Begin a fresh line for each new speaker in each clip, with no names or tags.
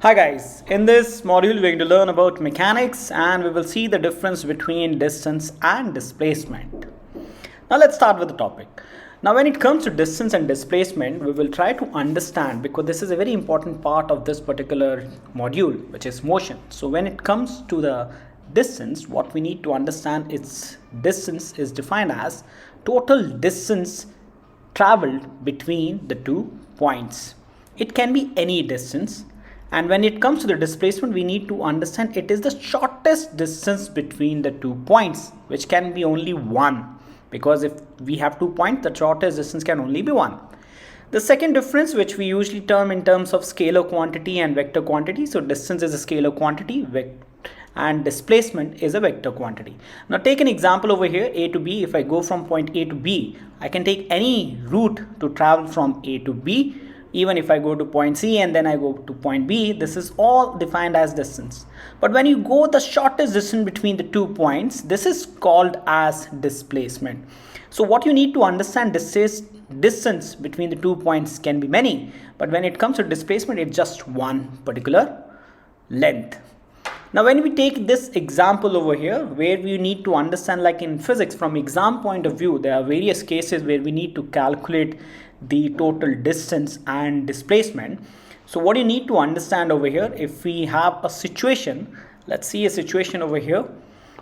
Hi guys, in this module we're going to learn about mechanics and we will see the difference between distance and displacement. Now let's start with the topic. Now when it comes to distance and displacement, we will try to understand, because this is a very important part of this particular module, which is motion. So when it comes to the distance, what we need to understand is distance is defined as total distance traveled between the 2 points. It can be any distance. And when it comes to the displacement, we need to understand it is the shortest distance between the 2 points, which can be only one, because if we have 2 points, the shortest distance can only be one. The second difference, which we usually term in terms of scalar quantity and vector quantity. So distance is a scalar quantity and displacement is a vector quantity. Now take an example over here, A to B. If I go from point A to B, I can take any route to travel from A to B. Even if I go to point C and then I go to point B, this is all defined as distance. But when you go the shortest distance between the 2 points, this is called as displacement. So what you need to understand, this is distance between the 2 points can be many, but when it comes to displacement, it's just one particular length. Now when we take this example over here, where we need to understand, like in physics, from exam point of view, there are various cases where we need to calculate the total distance and displacement. So what you need to understand over here, if we have a situation, let's see a situation over here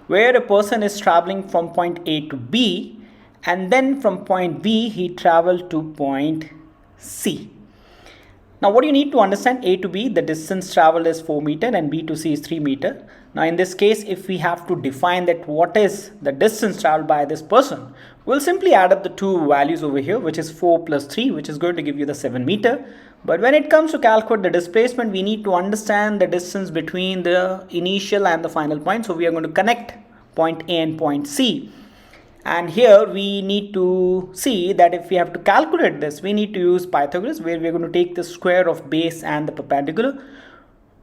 where a person is traveling from point A to B, and then from point B he traveled to point C. Now what you need to understand, A to B, the distance traveled is 4 meter and B to C is 3 meter. Now in this case, if we have to define that what is the distance traveled by this person, we'll simply add up the two values over here, which is 4 plus 3, which is going to give you the 7 meter. But when it comes to calculate the displacement, we need to understand the distance between the initial and the final point. So we are going to connect point A and point C. And here we need to see that if we have to calculate this, we need to use Pythagoras, where we are going to take the square of base and the perpendicular,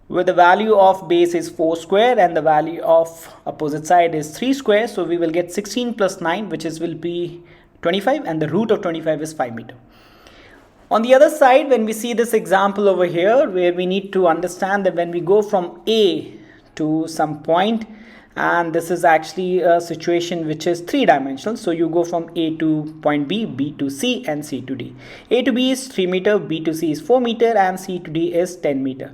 where the value of base is 4 square and the value of opposite side is 3 square. So we will get 16 plus 9, which will be 25, and the root of 25 is 5 meter. On the other side, when we see this example over here, where we need to understand that when we go from A to some point, and this is actually a situation which is three-dimensional. So you go from A to point B, B to C, and C to D. A to B is 3 meter, B to C is 4 meter, and C to D is 10 meter.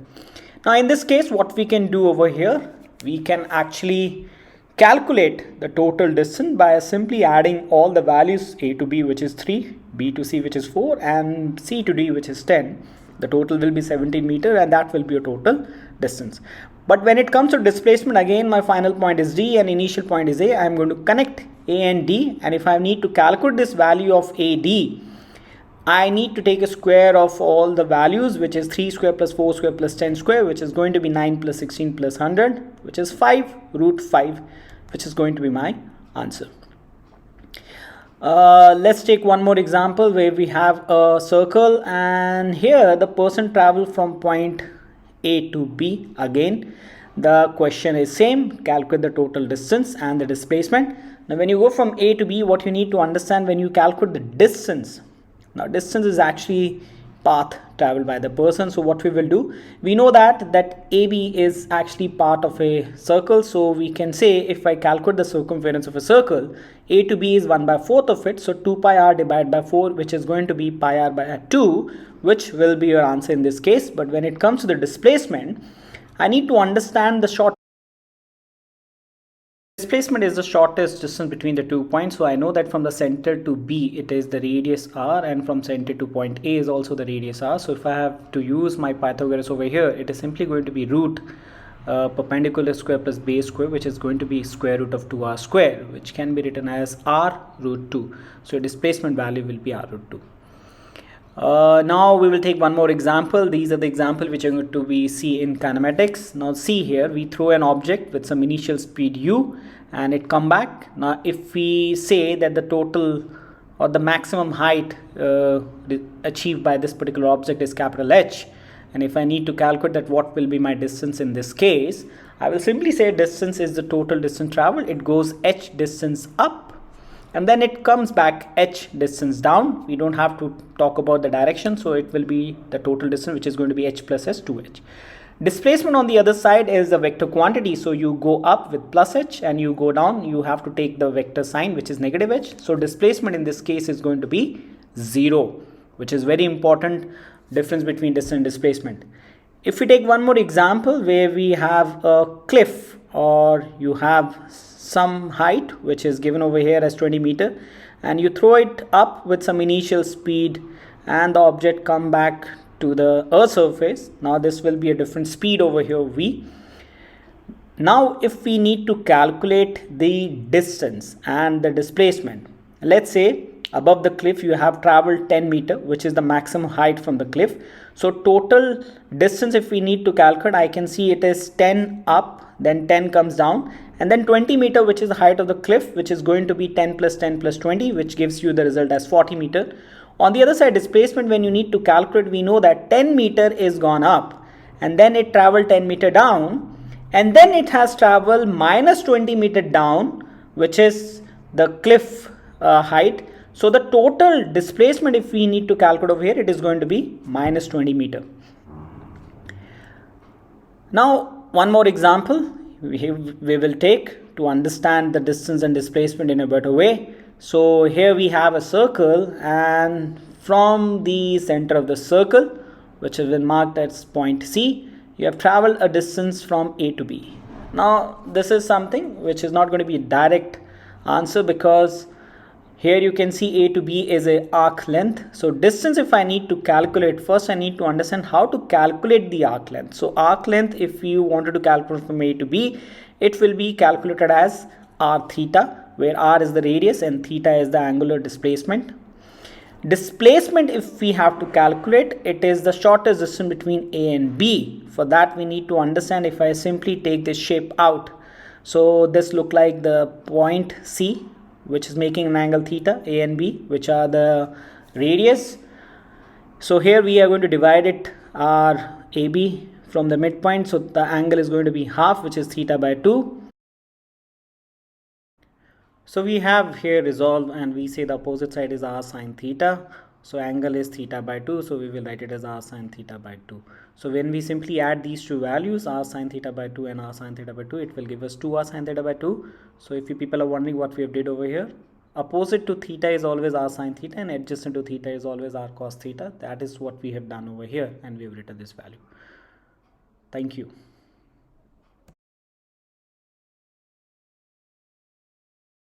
Now in this case, what we can do over here, we can actually calculate the total distance by simply adding all the values, A to B, which is 3, B to C, which is 4, and C to D, which is 10. The total will be 17 meter, and that will be a total distance. But when it comes to displacement, again my final point is D and initial point is A. I am going to connect A and D, and if I need to calculate this value of AD, I need to take a square of all the values, which is 3 square plus 4 square plus 10 square, which is going to be 9 plus 16 plus 100, which is 5 root 5, which is going to be my answer. Let's take one more example where we have a circle, and here the person traveled from point A to B. Again the question is same, calculate the total distance and the displacement. Now when you go from A to B, what you need to understand when you calculate the distance, now distance is actually path traveled by the person. So what we will do, we know that AB is actually part of a circle. So we can say, if I calculate the circumference of a circle, A to B is 1/4 of it. So 2 pi r divided by 4, which is going to be pi r by 2, which will be your answer in this case. But when it comes to the displacement, I need to understand the short displacement is the shortest distance between the 2 points. So I know that from the center to B it is the radius r, and from center to point A is also the radius r. So if I have to use my Pythagoras over here, it is simply going to be root perpendicular square plus base square, which is going to be square root of 2r square, which can be written as r root 2. So your displacement value will be r root 2. Now we will take one more example. These are the example which are going to be see in kinematics. Now see here, we throw an object with some initial speed u and it come back. Now if we say that the total or the maximum height achieved by this particular object is capital H, and if I need to calculate that what will be my distance in this case, I will simply say distance is the total distance traveled. It goes h distance up and then it comes back h distance down. We don't have to talk about the direction, so it will be the total distance, which is going to be h plus s 2h. Displacement on the other side is a vector quantity, so you go up with plus h and you go down, you have to take the vector sign which is negative h. So displacement in this case is going to be 0, which is very important difference between distance and displacement. If we take one more example where we have a cliff, or you have some height which is given over here as 20 meter, and you throw it up with some initial speed and the object come back to the earth surface. Now this will be a different speed over here v. Now if we need to calculate the distance and the displacement, let's say above the cliff you have traveled 10 meter, which is the maximum height from the cliff. So total distance, if we need to calculate, I can see it is 10 up, then 10 comes down, and then 20 meter, which is the height of the cliff, which is going to be 10 plus 10 plus 20, which gives you the result as 40 meter. On the other side, displacement, when you need to calculate, we know that 10 meter is gone up, and then it traveled 10 meter down, and then it has traveled minus 20 meter down, which is the cliff height. So the total displacement, if we need to calculate over here, it is going to be minus 20 meter. Now one more example we will take to understand the distance and displacement in a better way. So here we have a circle, and from the center of the circle, which has been marked as point C, you have traveled a distance from A to B. Now this is something which is not going to be a direct answer, because here you can see A to B is a arc length. So distance, if I need to calculate, first I need to understand how to calculate the arc length. So arc length, if you wanted to calculate from A to B, it will be calculated as r theta, where r is the radius and theta is the angular displacement. Displacement, if we have to calculate, it is the shortest distance between A and B. For that we need to understand, if I simply take this shape out, so this look like the point C, which is making an angle theta, A and B, which are the radius. So here we are going to divide it our AB from the midpoint, so the angle is going to be half, which is theta by 2. So we have here resolve, and we say the opposite side is r sine theta. So angle is theta by 2, so we will write it as r sine theta by 2. So when we simply add these two values, r sine theta by 2 and r sine theta by 2, it will give us 2r sine theta by 2. So if you people are wondering what we have did over here, opposite to theta is always r sine theta and adjacent to theta is always r cos theta. That is what we have done over here, and we have written this value. Thank you.